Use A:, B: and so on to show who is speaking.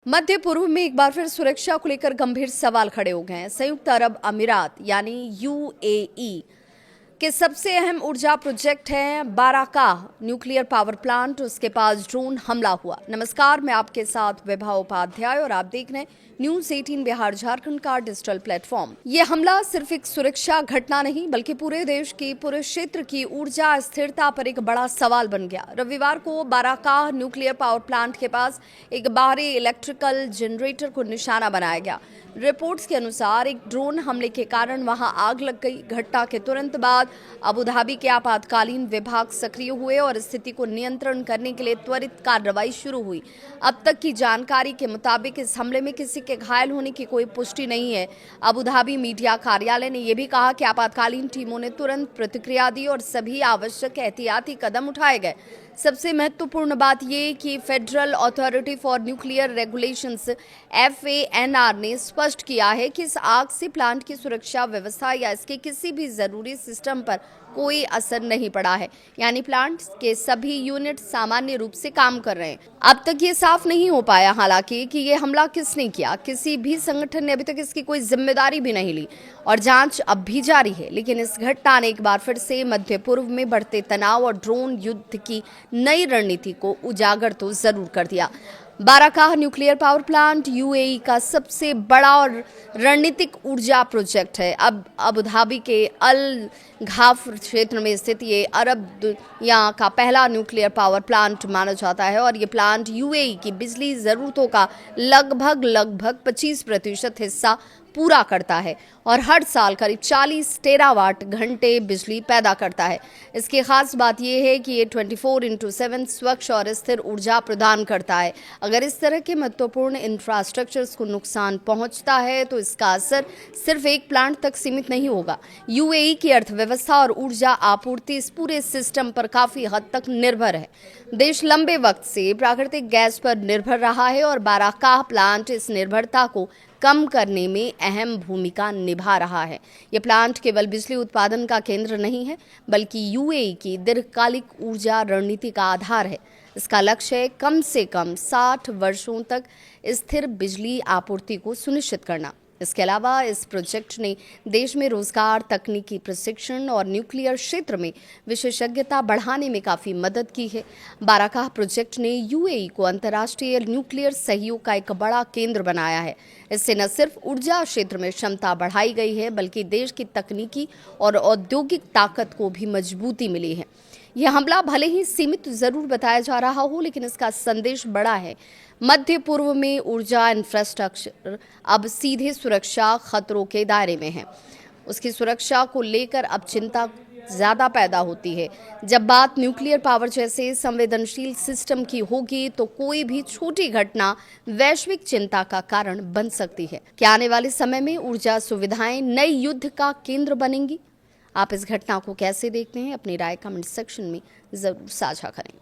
A: मध्य पूर्व में एक बार फिर सुरक्षा को लेकर गंभीर सवाल खड़े हो गए हैं। संयुक्त अरब अमीरात यानी यूएई के सबसे अहम ऊर्जा प्रोजेक्ट है बाराकाह न्यूक्लियर पावर प्लांट। उसके पास ड्रोन हमला हुआ। नमस्कार, मैं आपके साथ विभा उपाध्याय और आप देख रहे हैं न्यूज 18 बिहार झारखंड का डिजिटल प्लेटफॉर्म। ये हमला सिर्फ एक सुरक्षा घटना नहीं बल्कि पूरे देश की, पूरे क्षेत्र की ऊर्जा स्थिरता पर एक बड़ा सवाल बन गया। रविवार को बाराकाह न्यूक्लियर पावर प्लांट के पास एक बाहरी इलेक्ट्रिकल जनरेटर को निशाना बनाया गया। रिपोर्ट्स के अनुसार एक ड्रोन हमले के कारण वहां आग लग गई। घटना के तुरंत बाद अबू धाबी के आपातकालीन विभाग सक्रिय हुए और स्थिति को नियंत्रण करने के लिए त्वरित कार्रवाई शुरू हुई। अब तक की जानकारी के मुताबिक इस हमले में किसी के घायल होने की कोई पुष्टि नहीं है। अबू धाबी मीडिया कार्यालय ने यह भी कहा कि आपातकालीन टीमों ने तुरंत प्रतिक्रिया दी और सभी आवश्यक एहतियाती कदम उठाए गए। सबसे महत्वपूर्ण बात यह कि federal authority for nuclear regulations FANR ने स्पष्ट किया है कि इस आग से प्लांट की सुरक्षा व्यवस्था या इसके किसी भी जरूरी सिस्टम पर कोई असर नहीं पड़ा है। यानी प्लांट के सभी यूनिट सामान्य रूप से काम कर रहे हैं। अब तक ये साफ नहीं हो पाया हालांकि कि ये हमला किसने किया। किसी भी संगठन ने अभी तक इसकी कोई जिम्मेदारी भी नहीं ली और जांच अब भी जारी है। लेकिन इस घटना ने एक बार फिर से मध्य पूर्व में बढ़ते तनाव और ड्रोन युद्ध की नई रणनीति को उजागर तो जरूर कर दिया। बाराकाह न्यूक्लियर पावर प्लांट यूएई का सबसे बड़ा और रणनीतिक ऊर्जा प्रोजेक्ट है। अब अबू धाबी के अल घाफ क्षेत्र में स्थित ये अरब दुनिया का पहला न्यूक्लियर पावर प्लांट माना जाता है और ये प्लांट यूएई की बिजली जरूरतों का लगभग 25% हिस्सा पूरा करता है और हर साल करीब 40 टेरावाट घंटे बिजली पैदा करता है। इसकी खास बात यह है कि ये 24/7 स्वच्छ और स्थिर ऊर्जा प्रदान करता है। अगर इस तरह के महत्वपूर्ण इंफ्रास्ट्रक्चर्स को नुकसान पहुंचता है तो इसका असर सिर्फ एक प्लांट तक सीमित नहीं होगा। यूएई की अर्थव्यवस्था और ऊर्जा आपूर्ति इस पूरे सिस्टम पर काफी हद तक निर्भर है। देश लंबे वक्त से प्राकृतिक गैस पर निर्भर रहा है और बाराकाह प्लांट इस निर्भरता को कम करने में अहम भूमिका निभा रहा है। ये प्लांट केवल बिजली उत्पादन का केंद्र नहीं है बल्कि यूएई की दीर्घकालिक ऊर्जा रणनीति का आधार है। इसका लक्ष्य है कम से कम 60 वर्षों तक स्थिर बिजली आपूर्ति को सुनिश्चित करना। इसके अलावा इस प्रोजेक्ट ने देश में रोजगार, तकनीकी प्रशिक्षण और न्यूक्लियर क्षेत्र में विशेषज्ञता बढ़ाने में काफी मदद की है। बाराकाह प्रोजेक्ट ने यूएई को अंतर्राष्ट्रीय न्यूक्लियर सहयोग का एक बड़ा केंद्र बनाया है। इससे न सिर्फ ऊर्जा क्षेत्र में क्षमता बढ़ाई गई है बल्कि देश की तकनीकी और औद्योगिक ताकत को भी मजबूती मिली है। यह हमला भले ही सीमित जरूर बताया जा रहा हो लेकिन इसका संदेश बड़ा है। मध्य पूर्व में ऊर्जा इंफ्रास्ट्रक्चर अब सीधे सुरक्षा खतरों के दायरे में है। उसकी सुरक्षा को लेकर अब चिंता ज्यादा पैदा होती है। जब बात न्यूक्लियर पावर जैसे संवेदनशील सिस्टम की होगी तो कोई भी छोटी घटना वैश्विक चिंता का कारण बन सकती है। क्या आने वाले समय में ऊर्जा सुविधाएं नए युद्ध का केंद्र बनेंगी? आप इस घटना को कैसे देखते हैं? अपनी राय कमेंट सेक्शन में जरूर साझा करें।